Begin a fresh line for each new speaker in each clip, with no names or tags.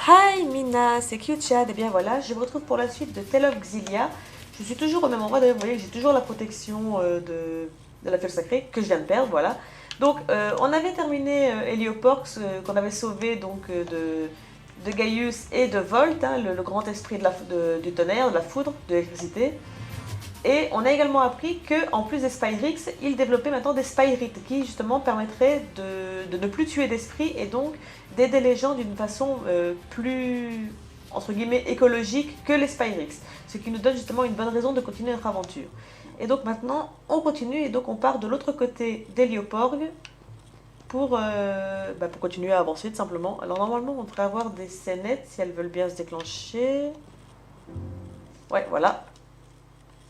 Hi Mina, c'est Cute Chad, et bien voilà, je me retrouve pour la suite de Tale of Xillia. Je suis toujours au même endroit, d'ailleurs vous voyez que j'ai toujours la protection de la fiole sacrée que je viens de perdre, voilà. Donc on avait terminé Helioporx qu'on avait sauvé donc de Gaius et de Volt, hein, le grand esprit du tonnerre, de la foudre, de l'électricité. Et on a également appris qu'en plus des Spyrix, il développait maintenant des Spyrites qui justement permettraient de ne plus tuer d'esprits et donc d'aider les gens d'une façon plus, entre guillemets, écologique que les Spyrix. Ce qui nous donne justement une bonne raison de continuer notre aventure. Et donc maintenant, on continue et donc on part de l'autre côté d'Hélioporg pour continuer à avancer tout simplement. Alors normalement, on devrait avoir des scénettes si elles veulent bien se déclencher. Ouais, voilà.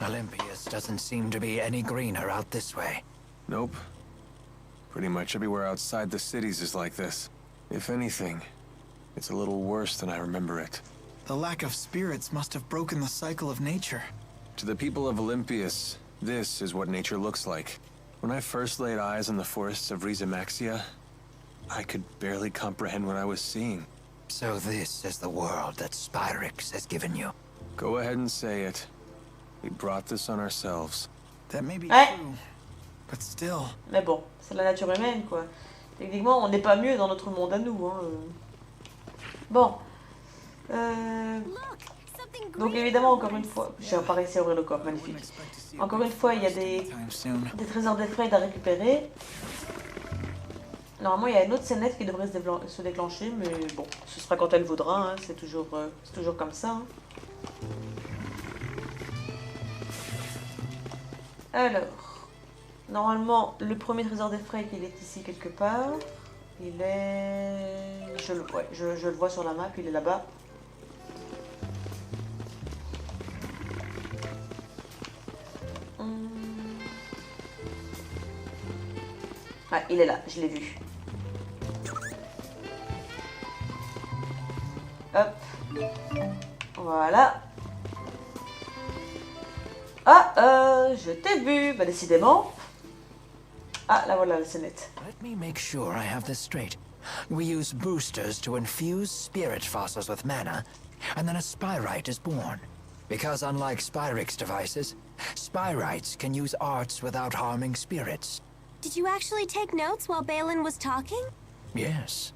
Olympias doesn't seem to be any greener out this way.
Nope. Pretty much everywhere outside the cities is like this. If anything, it's a little worse than I remember it.
The lack of spirits must have broken the cycle of nature.
To the people of Olympias, this is what nature looks like. When I first laid eyes on the forests of Rizamaxia, I could barely comprehend what I was seeing.
So this is the world that Spyrix has given you.
Go ahead and say it. We brought this on ourselves.
That may be
Ouais.
true, but still.
Mais bon, c'est la nature humaine, quoi. Techniquement, on n'est pas mieux dans notre monde à nous. Hein. Bon. Donc évidemment, encore une fois, j'ai pas réussi à ouvrir le corps, magnifique. Encore une fois, il y a des trésors d'Efraïd à récupérer. Normalement, il y a une autre scénette qui devrait se déclencher, mais bon, ce sera quand elle voudra, hein. C'est toujours comme ça. Hein. Alors, normalement, le premier trésor d'Efraïd, il est ici quelque part. Il est... Je le vois sur la map, il est là-bas. Ouais, il est là, je l'ai vu. Hop. Voilà. Ah, je t'ai vu. Bah, décidément. Ah, là voilà, la scénette.
Let me make sure I have this straight. We use boosters to infuse spirit fossils with mana, and then a Spyrite is born. Because unlike Spyrix devices, Spyrites can use arts without harming spirits.
Did you actually take notes while Balin was talking?
Yes,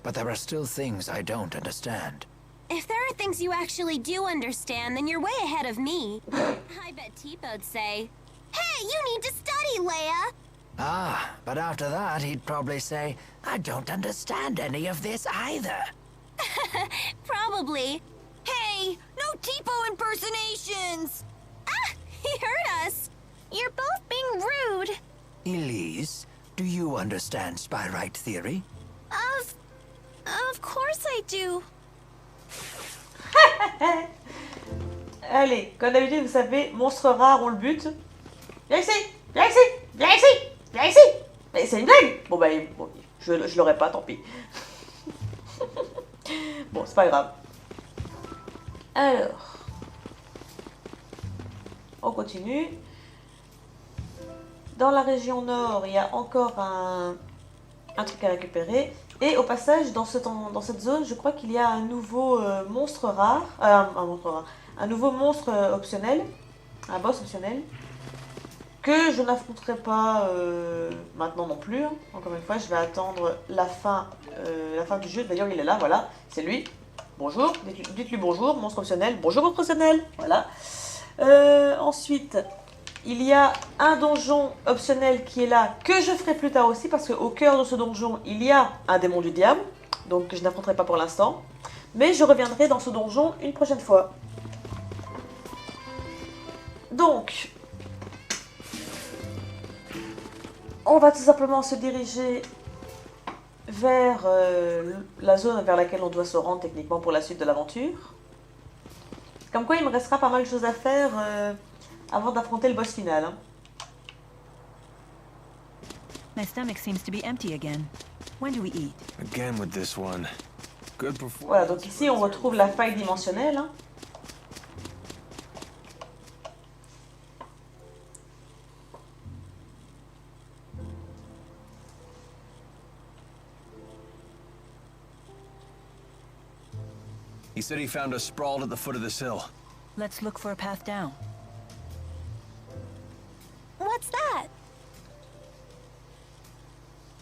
but there are still things I don't understand.
If there are things you actually do understand, then you're way ahead of me. I bet Teepo'd say, "Hey, you need to study, Leia!"
Ah, but after that he'd probably say, I don't understand any of this either.
Probably. Hey, no Teepo impersonations! Ah, he heard us! You're both being rude.
Elise, do you understand Spyrite theory?
Of course I do.
Allez, comme d'habitude, vous savez, monstre rare, on le bute. Viens ici, viens ici, viens ici, viens ici. Mais c'est une blague. Bon, je l'aurais pas, tant pis. Bon, c'est pas grave. Alors, on continue. Dans la région nord, il y a encore un truc à récupérer. Et au passage, dans cette zone, je crois qu'il y a un nouveau monstre rare. Un nouveau monstre optionnel. Un boss optionnel. Que je n'affronterai pas maintenant non plus. Hein. Encore une fois, je vais attendre la fin du jeu. D'ailleurs, il est là, voilà. C'est lui. Bonjour. Dites-lui bonjour, monstre optionnel. Bonjour, monstre optionnel. Voilà. Ensuite... Il y a un donjon optionnel qui est là, que je ferai plus tard aussi, parce qu'au cœur de ce donjon, il y a un démon du diable, donc que je n'affronterai pas pour l'instant. Mais je reviendrai dans ce donjon une prochaine fois. Donc, on va tout simplement se diriger vers la zone vers laquelle on doit se rendre techniquement pour la suite de l'aventure. Comme quoi, il me restera pas mal de choses à faire... avant d'affronter le boss final. Hein.
My stomach seems to be empty again. When do we eat?
Again with this one. Good performance.
Voilà, donc ici, on retrouve la faille dimensionnelle. Hein.
He said he found us sprawled at the foot of this hill.
Let's look for a path down.
What's that?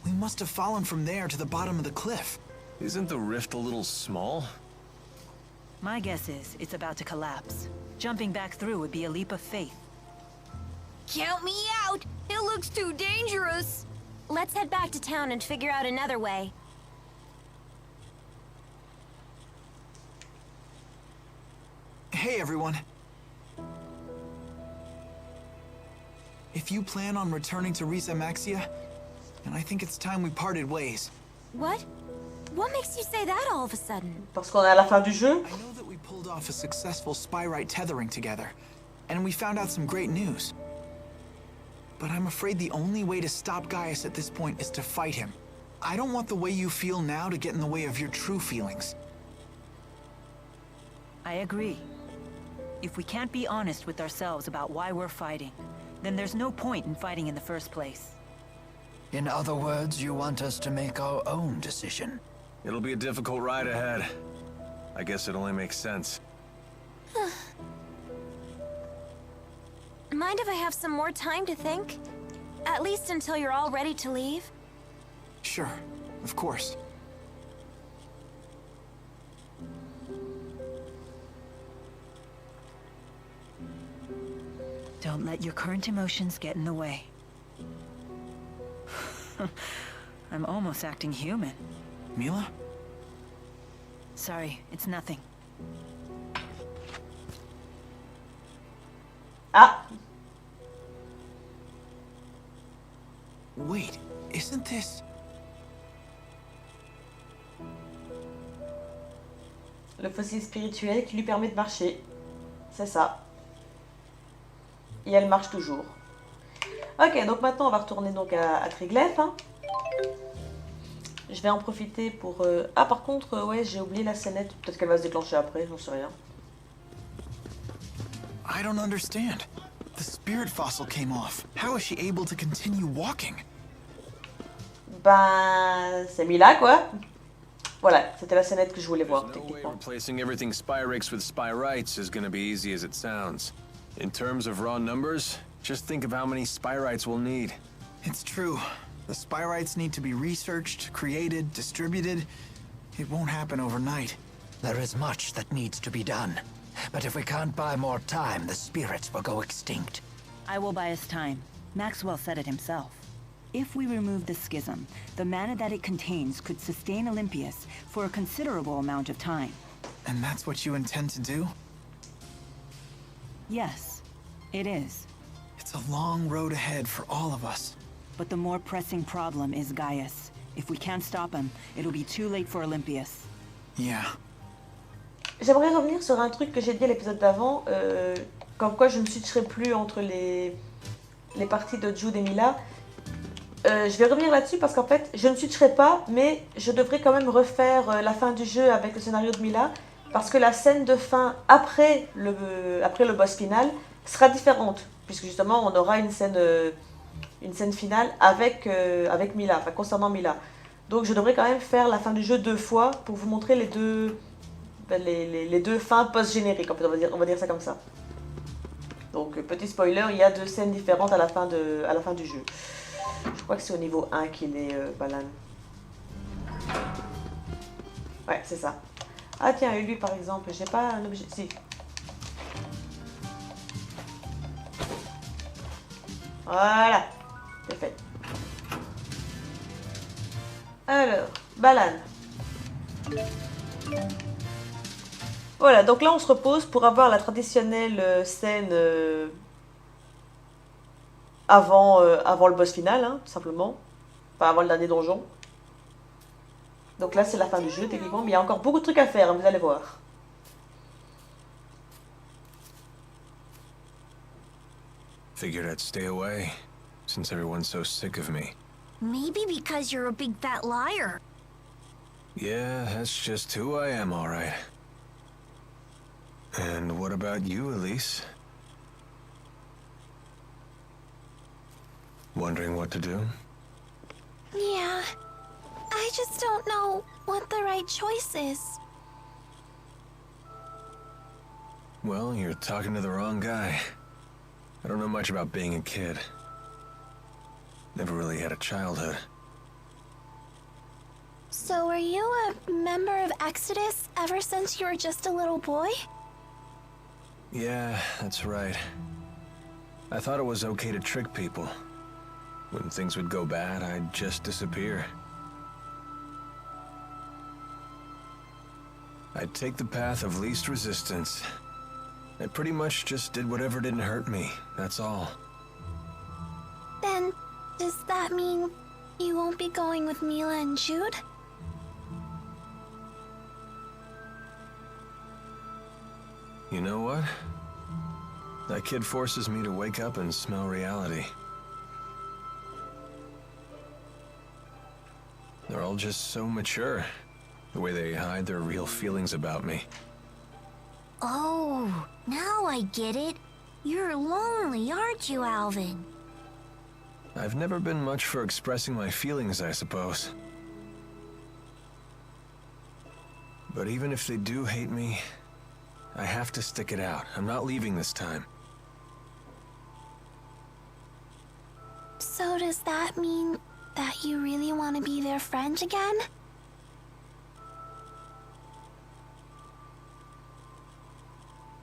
We must have fallen from there to the bottom of the cliff.
Isn't the rift a little small?
My guess is it's about to collapse. Jumping back through would be a leap of faith.
Count me out! It looks too dangerous! Let's head back to town and figure out another way.
Hey, everyone. If you plan on returning to Maxia, then I think it's time we parted ways.
What? What makes you say that all of a sudden?
Parce qu'on est à la fin du jeu.
I know that we pulled off a successful spyrite tethering together, and we found out some great news. But I'm afraid the only way to stop Gaius at this point is to fight him. I don't want the way you feel now to get in the way of your true feelings.
I agree. If we can't be honest with ourselves about why we're fighting, then there's no point in fighting in the first place.
In other words, you want us to make our own decision.
It'll be a difficult ride ahead. I guess it only makes sense.
Mind if I have some more time to think? At least until you're all ready to leave?
Sure, of course.
Don't let your current emotions get in the way. I'm almost acting human.
Milla?
Sorry, it's nothing.
Ah,
Wait, isn't this...
le fossile spirituel qui lui permet de marcher. C'est ça. Et elle marche toujours. Ok, donc maintenant on va retourner donc à Triglav. Hein. Je vais en profiter pour... Ah par contre, ouais, j'ai oublié la scénette. Peut-être qu'elle va se déclencher après, j'en sais rien.
I don't understand. The spirit fossil came off. How is she able to continue walking?
Ben, c'est Milla quoi. Voilà, c'était la scénette que je voulais voir,
There's no way
techniquement.
replacing everything Spyrix with Spyrites is gonna be easy as it sounds. In terms of raw numbers, just think of how many Spyrites we'll need.
It's true. The spyrites need to be researched, created, distributed. It won't happen overnight.
There is much that needs to be done. But if we can't buy more time, the spirits will go extinct.
I will buy us time. Maxwell said it himself. If we remove the schism, the mana that it contains could sustain Olympius for a considerable amount of time.
And that's what you intend to do?
Yes, it is.
It's a long road ahead for all of us.
But the more pressing problem is Gaius. If we can't stop him, it'll be too late for Olympius.
Yeah.
J'aimerais revenir sur un truc que j'ai dit à l'épisode d'avant, comme quoi je ne switcherai plus entre les parties de Jude et Milla. Je vais revenir là-dessus parce qu'en fait, je ne switcherai pas, mais je devrais quand même refaire la fin du jeu avec le scénario de Milla, parce que la scène de fin après le boss final sera différente, puisque justement on aura une scène finale avec Milla, enfin concernant Milla. Donc je devrais quand même faire la fin du jeu 2 fois pour vous montrer les deux fins post-génériques, en fait, on va dire ça comme ça. Donc petit spoiler, il y a 2 scènes différentes à la fin du jeu. Je crois que c'est au niveau 1 qu'il est Balan. Ouais, c'est ça. Ah tiens, et lui par exemple, j'ai pas un objet... Si. Voilà, c'est fait. Alors, Balan. Voilà, donc là on se repose pour avoir la traditionnelle scène avant le boss final, hein, tout simplement. Enfin, avant le dernier donjon. Donc là c'est la fin du jeu, techniquement, mais il y a encore beaucoup de trucs à faire, hein, vous allez voir.
Figured I'd stay away, since everyone's so sick of me.
Maybe because you're a big fat liar.
Yeah, that's just who I am, all right. And what about you, Elise? Wondering what to do?
Yeah, I just don't know what the right choice is.
Well, you're talking to the wrong guy. I don't know much about being a kid. Never really had a childhood.
So were you a member of Exodus ever since you were just a little boy?
Yeah, that's right. I thought it was okay to trick people. When things would go bad, I'd just disappear. I'd take the path of least resistance. I pretty much just did whatever didn't hurt me, that's all.
Then, does that mean you won't be going with Milla and Jude?
You know what? That kid forces me to wake up and smell reality. They're all just so mature. The way they hide their real feelings about me.
Oh, now I get it. You're lonely, aren't you, Alvin?
I've never been much for expressing my feelings, I suppose. But even if they do hate me, I have to stick it out. I'm not leaving this time.
So does that mean that you really want to be their friend again?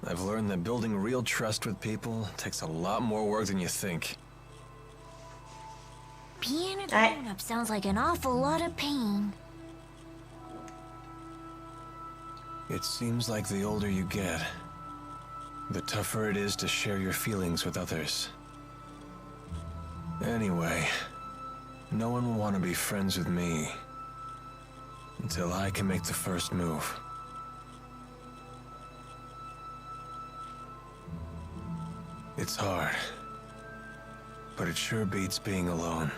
I've learned that building real trust with people takes a lot more work than you think.
Being a grown-up sounds like an awful lot of pain.
It seems like the older you get, the tougher it is to share your feelings with others. Anyway, no one will want to be friends with me until I can make the first move. It's hard, but it sure beats being alone.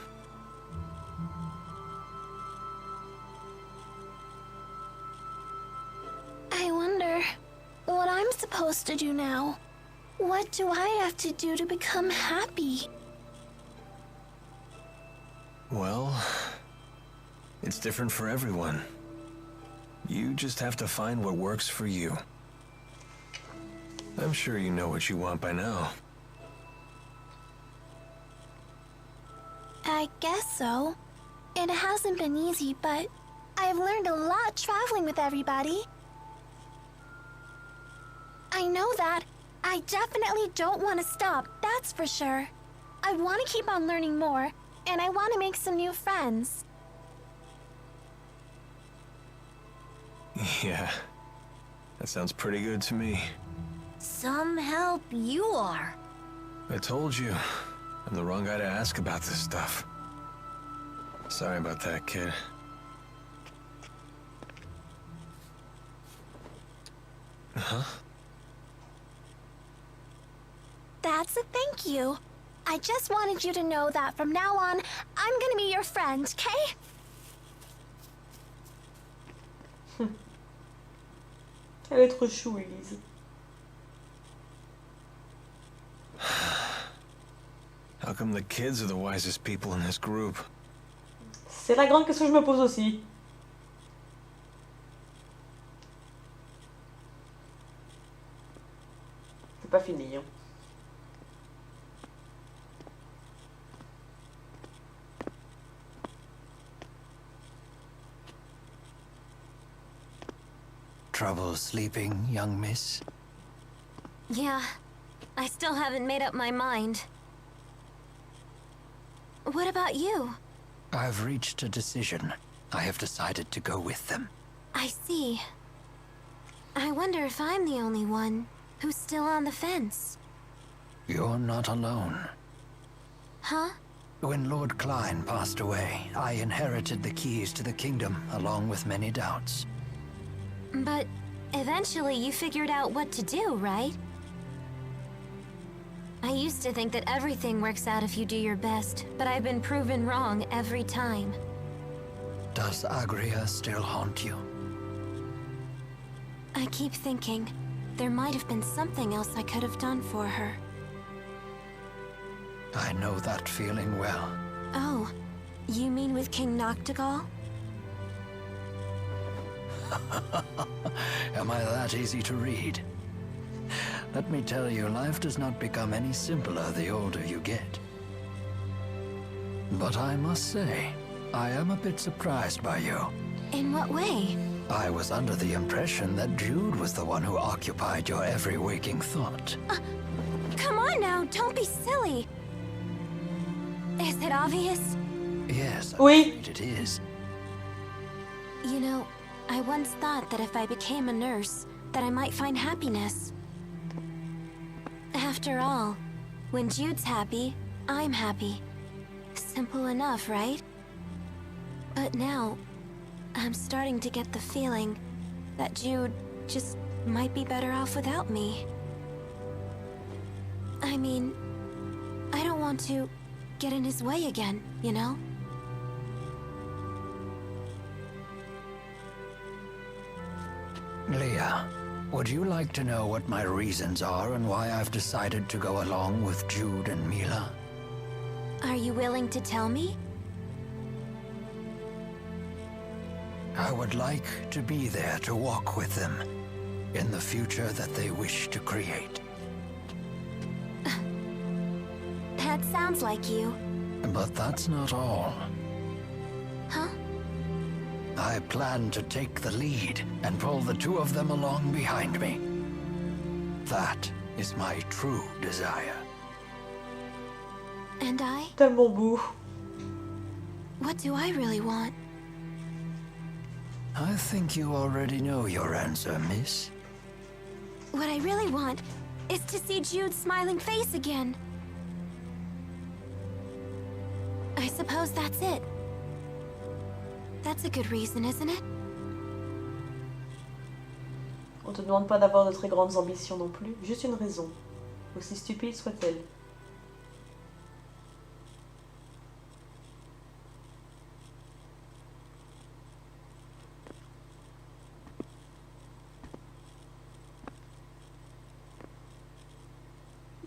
I wonder what I'm supposed to do now. What do I have to do to become happy?
Well, it's different for everyone. You just have to find what works for you. I'm sure you know what you want by now.
I guess so. It hasn't been easy, but I've learned a lot traveling with everybody. I know that. I definitely don't want to stop, that's for sure. I want to keep on learning more, and I want to make some new friends.
Yeah, that sounds pretty good to me.
Some help you are.
I told you, I'm the wrong guy to ask about this stuff. Sorry about that, kid. Huh?
That's a thank you. I just wanted you to know that from now on, I'm gonna be your friend, okay?
Elle est trop chou, Elise.
How come the kids are the wisest people in this group?
C'est la grande question que je me pose aussi. C'est pas fini, hein.
Trouble sleeping, young miss?
Yeah, I still haven't made up my mind. What about you?
I've reached a decision. I have decided to go with them.
I see. I wonder if I'm the only one who's still on the fence.
You're not alone.
Huh?
When Lord Klein passed away, I inherited the keys to the kingdom, along with many doubts.
But eventually you figured out what to do, right? I used to think that everything works out if you do your best, but I've been proven wrong every time.
Does Agria still haunt you?
I keep thinking there might have been something else I could have done for her.
I know that feeling well.
Oh, you mean with King Noctigal?
Am I that easy to read? let me tell you, life does not become any simpler the older you get. But I must say, I am a bit surprised by you.
In what way?
I was under the impression that Jude was the one who occupied your every waking thought.
Come on now, don't be silly. Is it obvious?
Yes, I'm
Oui.
afraid it is.
You know, I once thought that if I became a nurse, that I might find happiness. After all, when Jude's happy, I'm happy. Simple enough, right? But now, I'm starting to get the feeling that Jude just might be better off without me. I mean, I don't want to get in his way again, you know?
Leah, would you like to know what my reasons are and why I've decided to go along with Jude and Milla?
Are you willing to tell me?
I would like to be there to walk with them in the future that they wish to create.
That sounds like you.
But that's not all.
Huh?
I plan to take the lead and pull the two of them along behind me. That is my true desire.
And I?
Tellement beau.
What do I really want?
I think you already know your answer, miss.
What I really want is to see Jude's smiling face again. I suppose that's it. That's a good reason, isn't it?
On te demande pas d'avoir de très grandes ambitions non plus, juste une raison, aussi stupide soit-elle.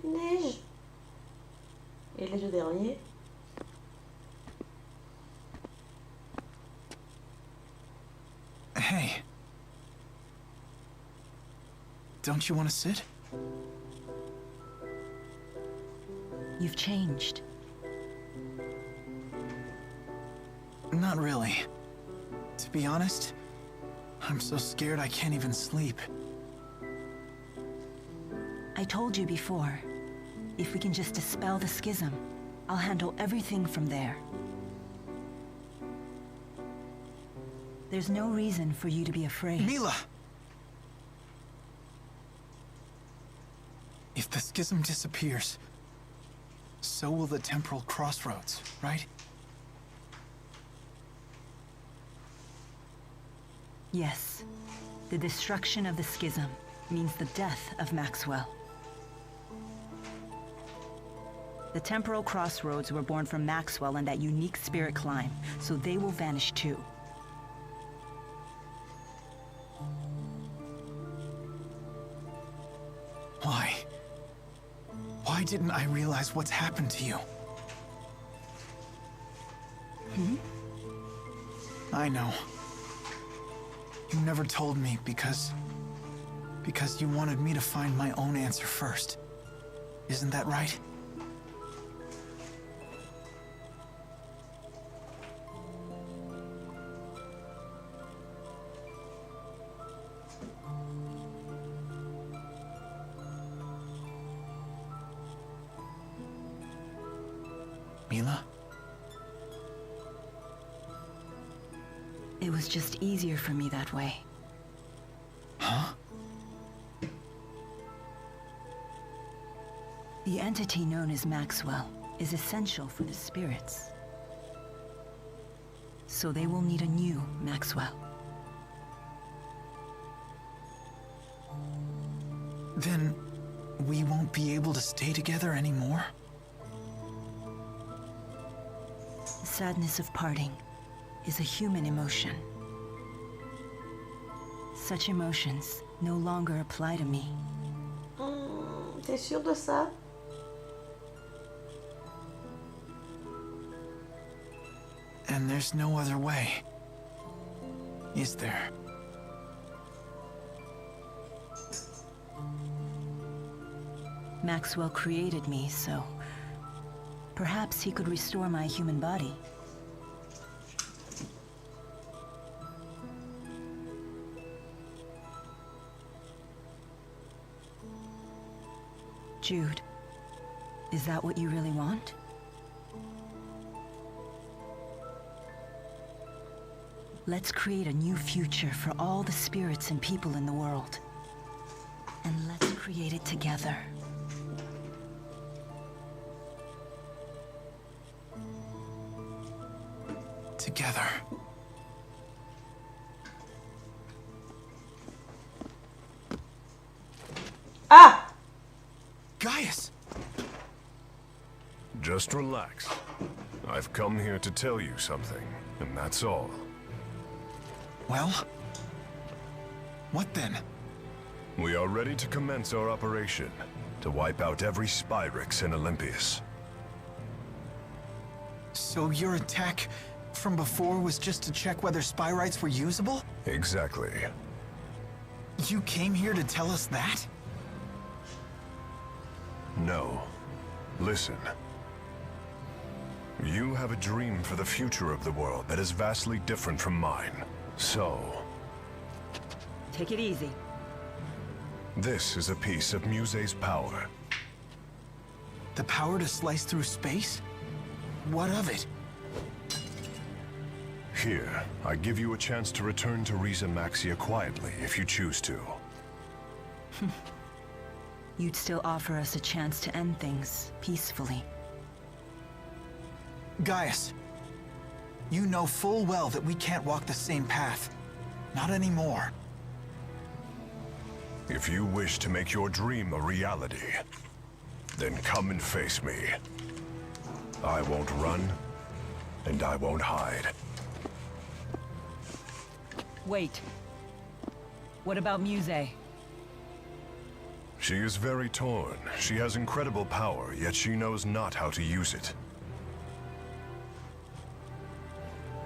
Neige. Et les deux derniers.
Hey. Don't you want to sit?
You've changed.
Not really. To be honest, I'm so scared I can't even sleep.
I told you before, if we can just dispel the schism, I'll handle everything from there. There's no reason for you to be afraid.
Milla! If the schism disappears, so will the temporal crossroads, right?
Yes. The destruction of the schism means the death of Maxwell. The temporal crossroads were born from Maxwell and that unique spirit climb, so they will vanish too.
Why? Why didn't I realize what's happened to you? I know. You never told me because you wanted me to find my own answer first. Isn't that right? Milla?
It was just easier for me that way.
Huh?
The entity known as Maxwell is essential for the spirits. So they will need a new Maxwell.
Then we won't be able to stay together anymore?
The sadness of parting is a human emotion. Such emotions no longer apply to me.
T'es sûr de ça?
And there's no other way, is there?
Maxwell created me, so perhaps he could restore my human body. Jude, is that what you really want? Let's create a new future for all the spirits and people in the world. And let's create it together.
Together.
Ah!
Gaius!
Just relax. I've come here to tell you something, and that's all.
Well? What then?
We are ready to commence our operation, to wipe out every Spyrix in Olympias.
So your attack from before was just to check whether Spyrites were usable?
Exactly.
You came here to tell us that?
No. Listen. You have a dream for the future of the world that is vastly different from mine. So...
Take it easy.
this is a piece of Muse's power.
The power to slice through space? What of it?
Here, I give you a chance to return to Riza Maxia quietly, if you choose to.
You'd still offer us a chance to end things peacefully.
Gaius, you know full well that we can't walk the same path. Not anymore.
If you wish to make your dream a reality, then come and face me. I won't run, and I won't hide.
Wait. What about Muse?
She is very torn. She has incredible power, yet she knows not how to use it.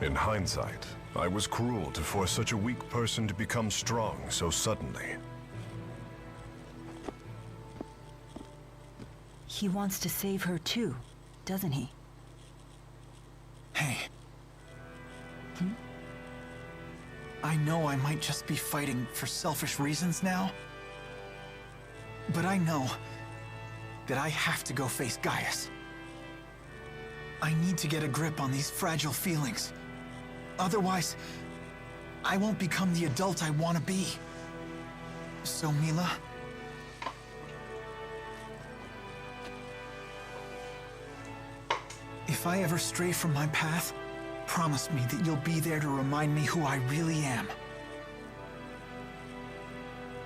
In hindsight, I was cruel to force such a weak person to become strong so suddenly.
He wants to save her too, doesn't he?
Hey. I know I might just be fighting for selfish reasons now, but I know that I have to go face Gaius. I need to get a grip on these fragile feelings. Otherwise, I won't become the adult I want to be. So, Milla, if I ever stray from my path, promise me that you'll be there to remind me who I really am.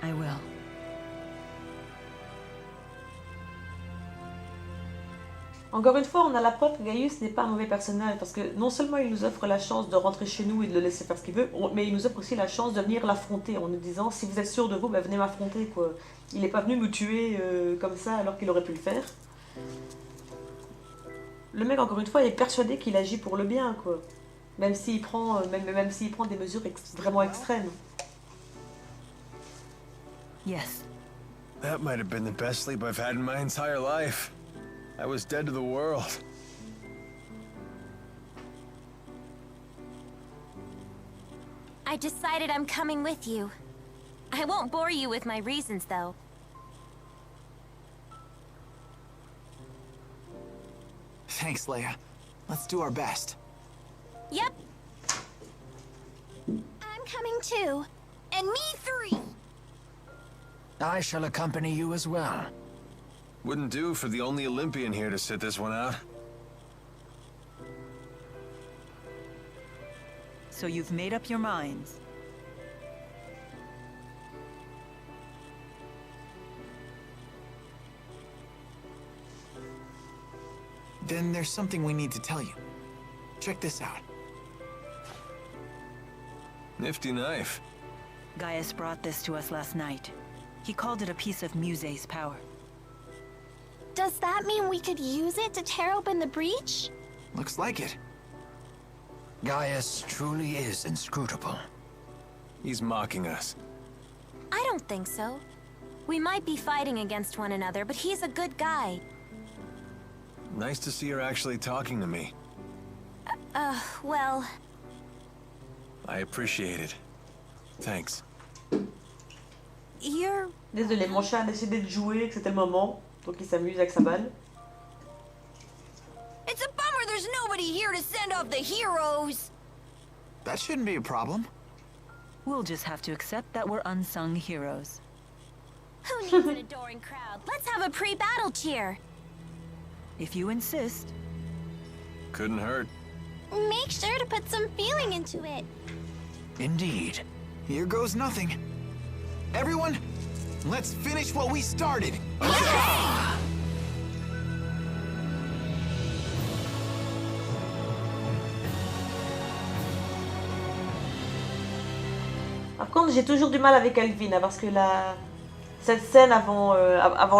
I will.
Encore une fois, on a la preuve que Gaius n'est pas un mauvais personnage, parce que non seulement il nous offre la chance de rentrer chez nous et de le laisser faire ce qu'il veut, mais il nous offre aussi la chance de venir l'affronter en nous disant si vous êtes sûr de vous, bah, venez m'affronter, quoi. Il n'est pas venu nous tuer comme ça alors qu'il aurait pu le faire. Le mec, encore une fois, est persuadé qu'il agit pour le bien, quoi. Même s'il prend, même s'il prend des mesures vraiment extrêmes.
Yes.
That might have been the best sleep I've had in my entire life. I was dead to the world.
I decided I'm coming with you. I won't bore you with my reasons, though.
Thanks, Leia. Let's do our best.
Yep. I'm coming too. And me 3.
I shall accompany you as well.
Wouldn't do for the only Olympian here to sit this one out.
So you've made up your minds.
Then there's something we need to tell you. Check this out.
Nifty knife.
Gaius brought this to us last night. He called it a piece of Muse's power.
Does that mean we could use it to tear open the breach?
Looks like it.
Gaius truly is inscrutable.
He's mocking us.
I don't think so. We might be fighting against one another, but he's a good guy.
Nice to see her actually talking to me.
Well...
I appreciate it. Thanks.
You're...
Désolé, mon chat a décidé de jouer, que c'était le moment. Donc il s'amuse avec sa balle.
It's a bummer there's nobody here to send off the heroes.
That shouldn't be a problem.
We'll just have to accept that we're unsung heroes.
Who needs an adoring crowd? Let's have a pre-battle cheer.
If you insist.
Couldn't hurt.
Make sure to put some feeling into it.
Indeed.
Here goes nothing. Everyone, let's finish what we started.
Par contre, j'ai toujours du mal avec Alvin, hein, parce que cette scène avant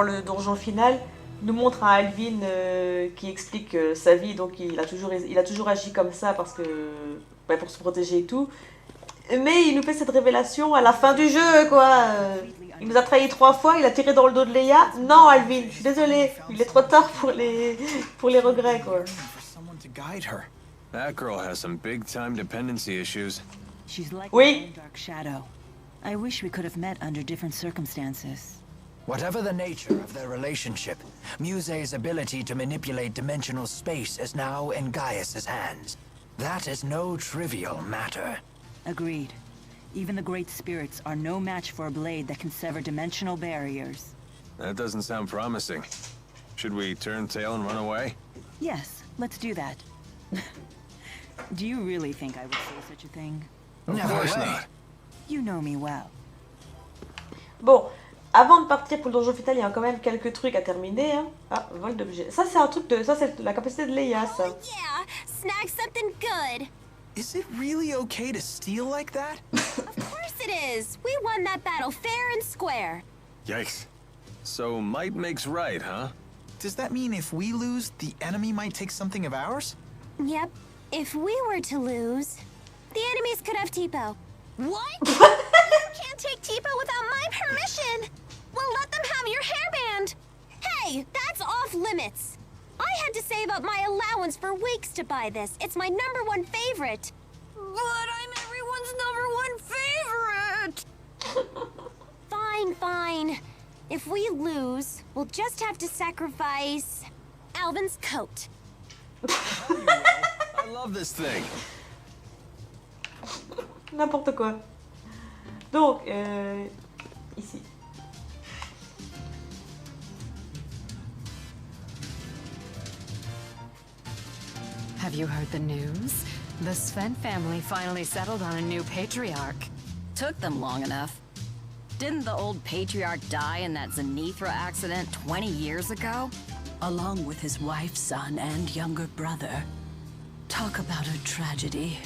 le donjon final nous montre un Alvin qui explique sa vie, donc il a toujours agi comme ça parce que pour se protéger et tout. Mais il nous fait cette révélation à la fin du jeu, quoi. Il nous a trahi 3 fois, il a tiré dans le dos de Leia. Non, Alvin, je suis désolée, il est trop tard pour les regrets, quoi.
That girl has some big-time dependency issues.
She's like
Oui.
my own dark shadow. I wish we could have met under different circumstances.
Whatever the nature of their relationship, Muse's ability to manipulate dimensional space is now in Gaius's hands. That is no trivial matter.
Agreed. Even the great spirits are no match for a blade that can sever dimensional barriers.
That doesn't sound promising. Should we turn tail and run away?
Yes, let's do that. Do you really think I would say such a thing?
Of course not.
You know me well.
Bon, avant de partir pour le donjon final, il y a quand même quelques trucs à terminer. Hein. Ah, vol d'objet. Ça, c'est un truc de... Ça, c'est la capacité de Leia, ça.
Oh yeah, snag something good.
Is it really okay to steal like that?
Of course it is. We won that battle fair and square.
Yikes. So might makes right, huh?
Does that mean if we lose, the enemy might take something of ours?
Yep. If we were to lose, the enemies could have Tipo. What? You can't take Tipo without my permission. We'll let them have your hairband. Hey, that's off limits. I had to save up my allowance for weeks to buy this. It's my #1 favorite.
But I'm everyone's #1 favorite.
Fine, fine. If we lose, we'll just have to sacrifice Alvin's coat.
I love this thing.
N'importe quoi. Donc, ici.
Have you heard the news? The Sven family finally settled on a new patriarch.
Took them long enough. Didn't the old patriarch die in that Zenithra accident 20 years ago?
Along with his wife, son, and younger brother. Talk about a tragedy.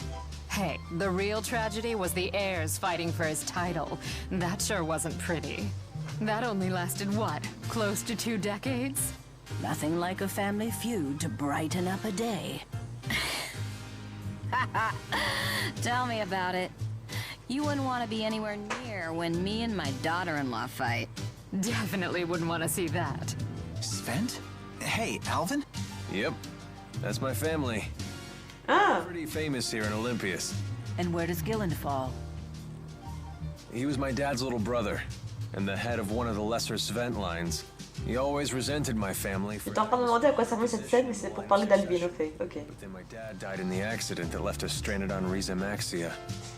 Hey, the real tragedy was the heirs fighting for his title. That sure wasn't pretty. That only lasted, what, close to 2 decades?
Nothing like a family feud to brighten up a day.
Tell me about it. You wouldn't want to be anywhere near when me and my daughter-in-law fight.
Definitely wouldn't want to see that.
Sven? Hey, Alvin?
Yep. That's my family.
Ah,
Pretty famous here in Olympias.
And where does Gilland fall?
He was my dad's little brother, and the head of one of the lesser Svent lines. He always resented my family for...
j'étais en train de me demander à quoi servait cette scène, mais c'est pour parler d'Alvin, au fait. Ok.
But then my dad died in the accident that left us stranded on Riza Maxia,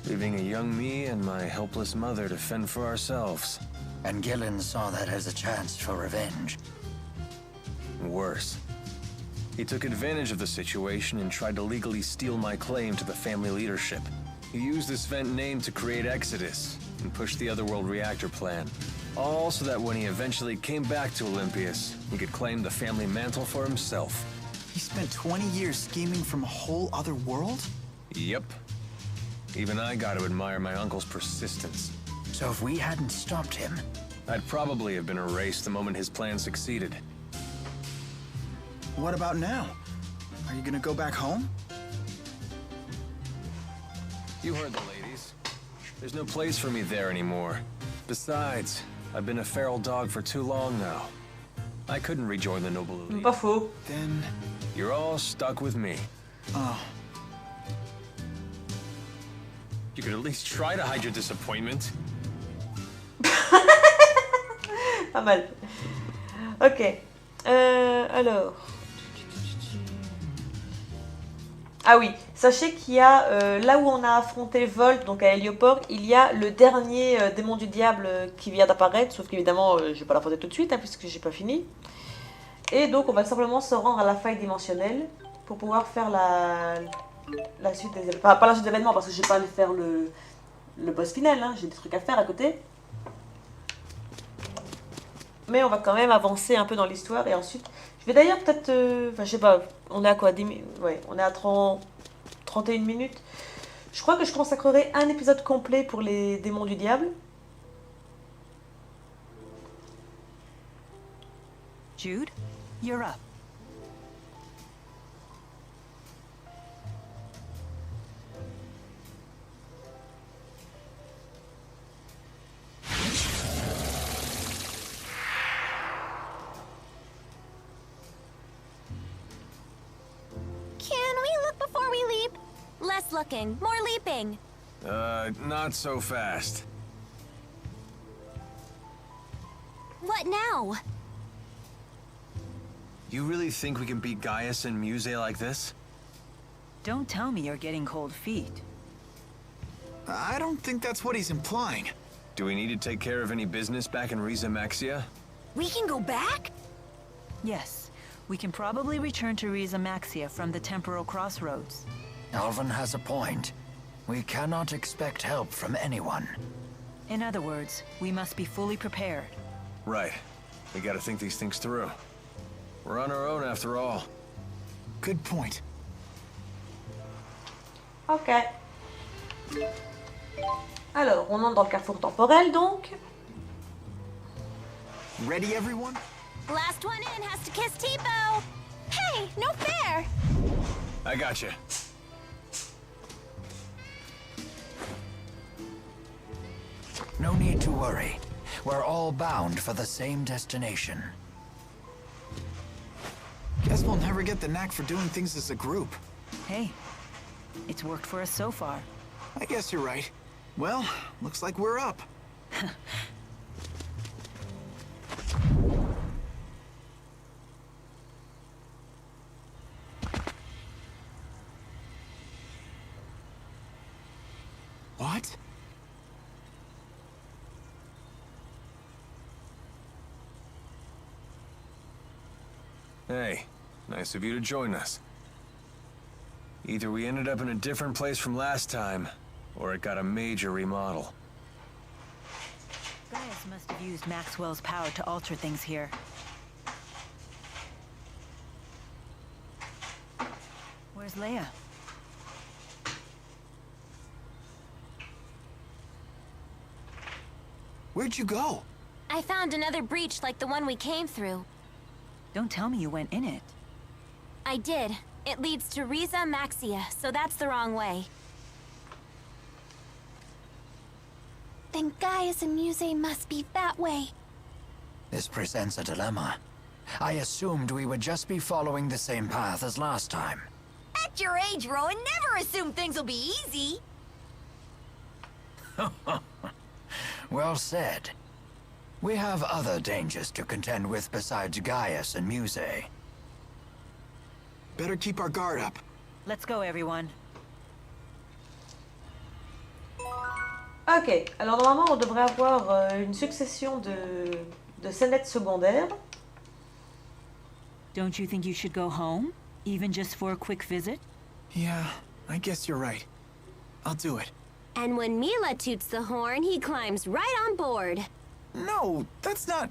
leaving a young me and my helpless mother to fend for ourselves.
And Gillen saw that as a chance for revenge.
Worse. He took advantage of the situation and tried to legally steal my claim to the family leadership. He used the Svent name to create Exodus and push the Otherworld reactor plan. All so that when he eventually came back to Olympias, he could claim the family mantle for himself.
He spent 20 years scheming from a whole other world?
Yep. Even I got to admire my uncle's persistence.
So if we hadn't stopped him...
I'd probably have been erased the moment his plan succeeded.
What about now? Are you gonna go back home?
You heard the ladies. There's no place for me there anymore. Besides, I've been a feral dog for too long now. I couldn't rejoin the noble elite.
Pas faux.
Then...
You're all stuck with me.
Oh.
You could at least try to hide your disappointment.
Pas mal. Ok. Alors. Ah oui, sachez qu'il y a, là où on a affronté Volt, donc à Hélioport, il y a le dernier démon du diable qui vient d'apparaître, sauf qu'évidemment, je vais pas l'affronter tout de suite, hein, puisque j'ai pas fini. Et donc, on va simplement se rendre à la faille dimensionnelle pour pouvoir faire la suite des événements. Enfin, pas la suite des événements, parce que je vais pas aller faire le boss final, hein, j'ai des trucs à faire à côté. Mais on va quand même avancer un peu dans l'histoire et ensuite... Je vais d'ailleurs peut-être... Enfin, je sais pas, on est à quoi 10 ouais, on est à 31 minutes. Je crois que je consacrerai un épisode complet pour les démons du diable.
Jude, you're up.
Can we look before we leap? Less looking, more leaping.
Not so fast.
What now?
You really think we can beat Gaius and Muse like this?
Don't tell me you're getting cold feet.
I don't think that's what he's implying.
Do we need to take care of any business back in Riza Maxia?
We can go back?
Yes, we can probably return to Riza Maxia from the temporal crossroads.
Alvin has a point. We cannot expect help from anyone.
In other words, we must be fully prepared.
Right. We gotta think these things through. We're on our own after all.
Good point.
Ok. Alors, on entre dans le carrefour temporel donc.
Ready, everyone?
Last one in has to kiss Tipo. Hey, no fair.
I gotcha.
No need to worry. We're all bound for the same destination.
Guess we'll never get the knack for doing things as a group.
Hey, it's worked for us so far.
I guess you're right. Well, looks like we're up. What?
Hey, nice of you to join us. Either we ended up in a different place from last time, or it got a major remodel.
Gaius must have used Maxwell's power to alter things here. Where's Leia?
Where'd you go?
I found another breach like the one we came through.
Don't tell me you went in it.
I did. It leads to Riza Maxia, so that's the wrong way. Then Gaius and Muse must be that way.
This presents a dilemma. I assumed we would just be following the same path as last time.
At your age, Rowan, never assume things will be easy.
Well said. We have other dangers to contend with besides Gaius and Muse.
Better keep our guard up.
Let's go, everyone.
Ok, alors normalement on devrait avoir une succession de scénettes secondaires.
Don't you think you should go home? Even just for a quick visit?
Yeah, I guess you're right. I'll do it.
And when Milla toots the horn, he climbs right on board.
No, that's not...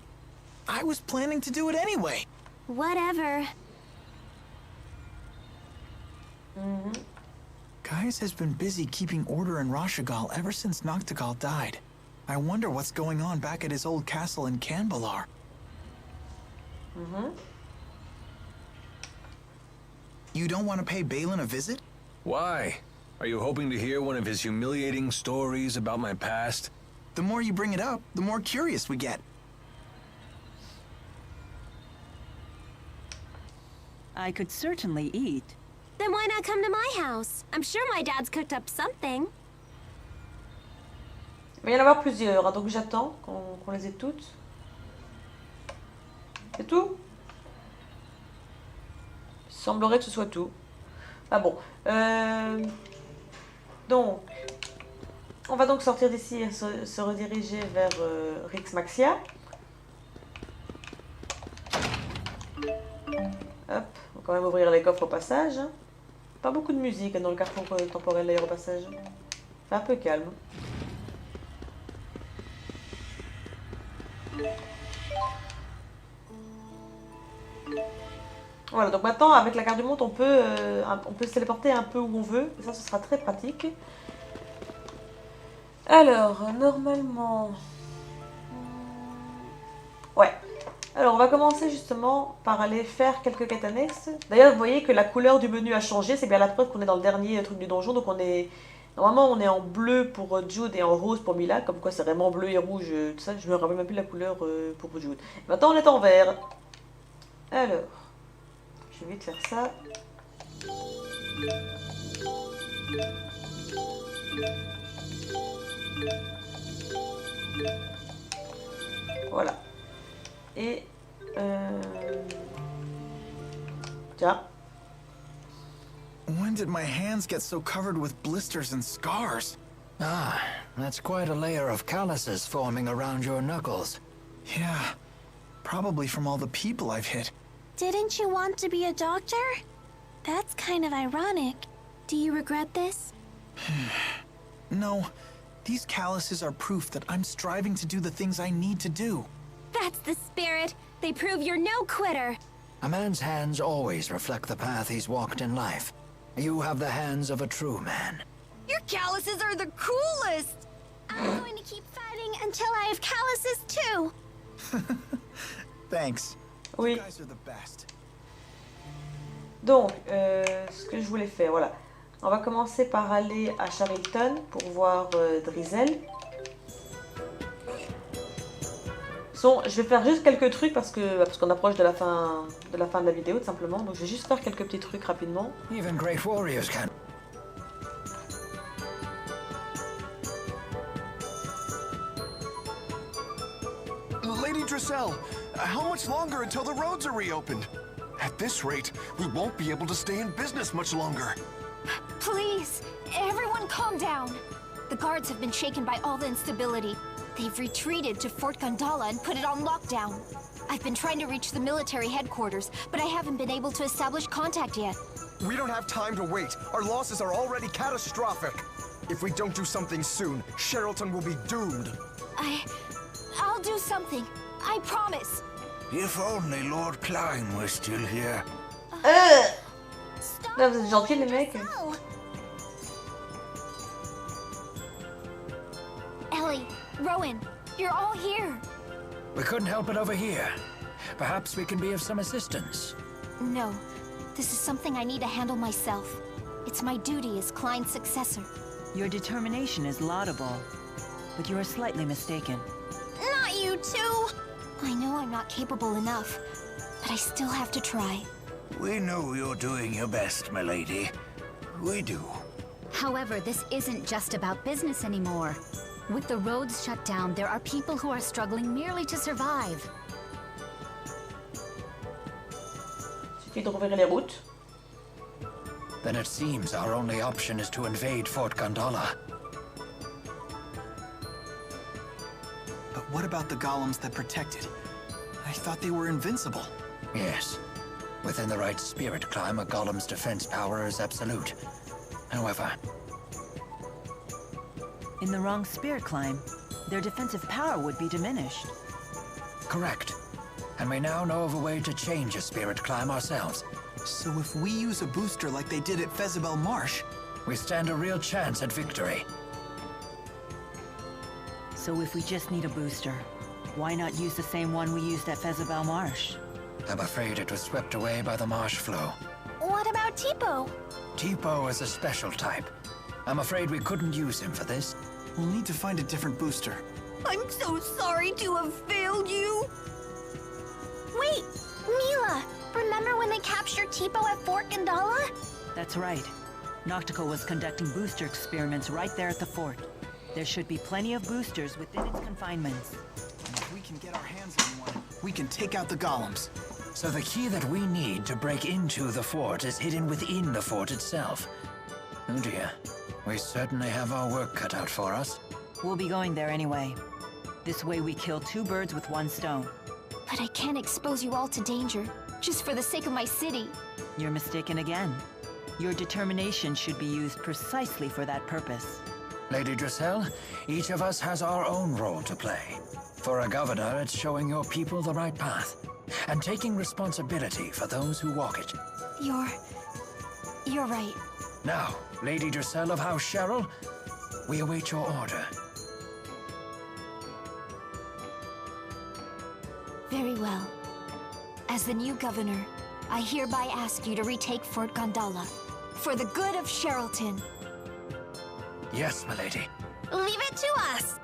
I was planning to do it anyway.
Whatever.
Gaius has been busy keeping order in Rashagal ever since Noctigal died. I wonder what's going on back at his old castle in Canbalar. You don't want to pay Balin a visit?
Why? Are you hoping to hear one of his humiliating stories about my past?
The more you bring it up, the more curious we get.
I could certainly eat.
Then why not come to my house? I'm sure my dad's cooked up something.
Il va y en avoir plusieurs, hein, donc j'attends qu'on les ait toutes. C'est tout? Il semblerait que ce soit tout. Ah bon. Donc, on va donc sortir d'ici et se rediriger vers Rix Maxia. Hop, on va quand même ouvrir les coffres au passage. Pas beaucoup de musique dans le carrefour temporel d'ailleurs au passage. C'est un peu calme. Voilà, donc maintenant avec la carte du monde on peut se téléporter un peu où on veut. Et ça, ce sera très pratique. Alors, normalement... Ouais. Alors, on va commencer justement par aller faire quelques quêtes annexes. D'ailleurs, vous voyez que la couleur du menu a changé. C'est bien la preuve qu'on est dans le dernier truc du donjon. Donc, on est... Normalement, on est en bleu pour Jude et en rose pour Milla. Comme quoi, c'est vraiment bleu et rouge. Tout ça, je me rappelle même plus la couleur pour Jude. Maintenant, on est en vert. Alors, je vais vite faire ça. Voilà. Et... Tiens.
When did my hands get so covered with blisters and scars?
Ah, that's quite a layer of calluses forming around your knuckles.
Yeah, probably from all the people I've hit.
Didn't you want to be a doctor? That's kind of ironic. Do you regret this?
No, these calluses are proof that I'm striving to do the things I need to do.
That's the spirit. They prove you're no quitter.
A man's hands always reflect the path he's walked in life. You have the hands of a true man.
Your calluses are the coolest! I'm going to keep fighting until I have calluses too.
Thanks.
Oui.
You guys are the best.
Donc, ce que je voulais faire, voilà. On va commencer par aller à Charlton pour voir Drizel. Je vais faire juste quelques trucs parce qu'on approche de la fin de la vidéo tout simplement. Donc je vais juste faire quelques petits trucs rapidement.
Even great warriors can.
Lady Drissel, how much longer until the roads are reopened? At this rate, we won't be able to stay in business much longer.
Please, everyone calm down. The guards have been shaken by all the instability. They've retreated to Fort Gondola and put it on lockdown. I've been trying to reach the military headquarters, but I haven't been able to establish contact yet.
We don't have time to wait. Our losses are already catastrophic. If we don't do something soon, Charlton will be doomed.
I'll do something. I promise.
If only Lord Klein were still here.
Là, vous êtes gentils les mecs.
Ellie, Rowan, you're all here.
We couldn't help it over here. Perhaps we can be of some assistance.
No, this is something I need to handle myself. It's my duty as Klein's successor.
Your determination is laudable, but you are slightly mistaken.
Not you too! I know I'm not capable enough, but I still have to try.
We know you're doing your best, my lady. We do.
However, this isn't just about business anymore. With the roads shut down, there are people who are struggling merely to survive.
Suffit de rouvrir les routes.
Then it seems our only option is to invade Fort Gondola.
But what about the golems that protect it? I thought they were invincible.
Yes. Within the right spirit climb, a golem's defense power is absolute. However...
In the wrong spirit climb, their defensive power would be diminished.
Correct. And we now know of a way to change a spirit climb ourselves.
So if we use a booster like they did at Fezabel Marsh...
we stand a real chance at victory.
So if we just need a booster, why not use the same one we used at Fezabel Marsh?
I'm afraid it was swept away by the marsh flow.
What about Tipo?
Tipo is a special type. I'm afraid we couldn't use him for this.
We'll need to find a different booster.
I'm so sorry to have failed you. Wait, Milla, remember when they captured
capture Tipo at Fort Gandala?
That's right. Noctico was conducting booster experiments right there at the fort. There should be plenty of boosters within its confinements.
And if we can get our hands on one, we can take out the golems.
So the key that we need to break into the fort is hidden within the fort itself. Oh dear. We certainly have our work cut out for us.
We'll be going there anyway. This way we kill two birds with one stone.
But I can't expose you all to danger, just for the sake of my city.
You're mistaken again. Your determination should be used precisely for that purpose.
Lady Dressel, each of us has our own role to play. For a governor, it's showing your people the right path, and taking responsibility for those who walk it.
You're right.
Now, Lady Dressel of House Cheryl, we await your order.
Very well. As the new governor, I hereby ask you to retake Fort Gandala, for the good of Cherylton.
Yes, milady.
Leave it to us!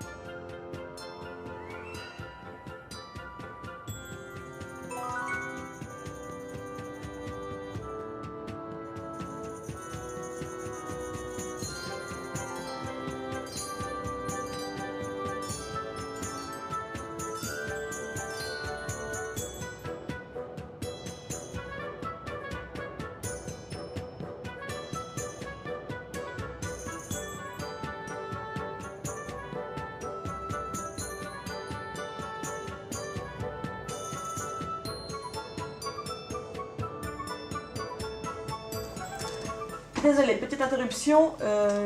Désolée, petite interruption,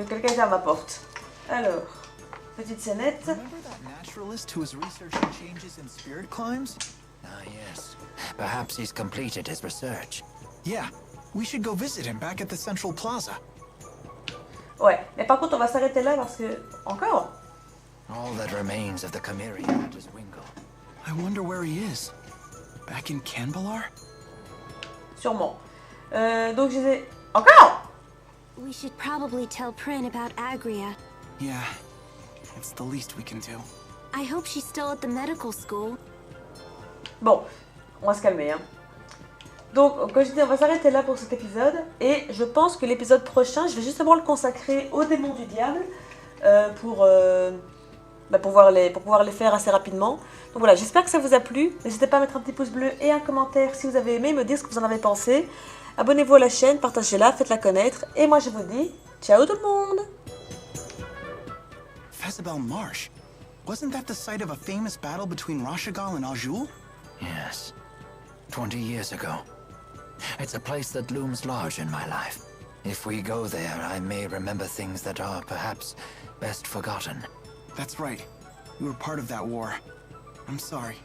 quelqu'un était à ma porte. Alors, petite scénette.
Remember that naturalist who was researching changes in spirit climbs?
Ah, yes. Perhaps he's completed his research.
Yeah, we should go visit him back at the Central Plaza.
Ouais, mais par contre, on va s'arrêter là parce que... Encore?
All that remains of the Chimeriad is Wingle.
I wonder where he is. Back in Canbalar?
Sûrement. Donc, je disais... Encore?
We should probably tell Prin about Agria.
Yeah, it's the least we can do.
I hope she's still at the medical school.
Bon, on va se calmer, hein. Donc, comme je disais, on va s'arrêter là pour cet épisode. Et je pense que l'épisode prochain, je vais justement le consacrer aux démons du diable. Pour pouvoir les faire assez rapidement. Donc voilà, j'espère que ça vous a plu. N'hésitez pas à mettre un petit pouce bleu et un commentaire si vous avez aimé, me dire ce que vous en avez pensé. Abonnez-vous à la chaîne, partagez-la, faites-la connaître. Et moi je vous dis, ciao tout le monde!
Fezabel Marsh? Wasn't that the site of a famous battle between Rashagal and Azul?
Yes. 20 years ago. It's a place that looms large in my life. If we go there, I may remember things that are perhaps best forgotten.
That's right. You were part of that war. I'm sorry.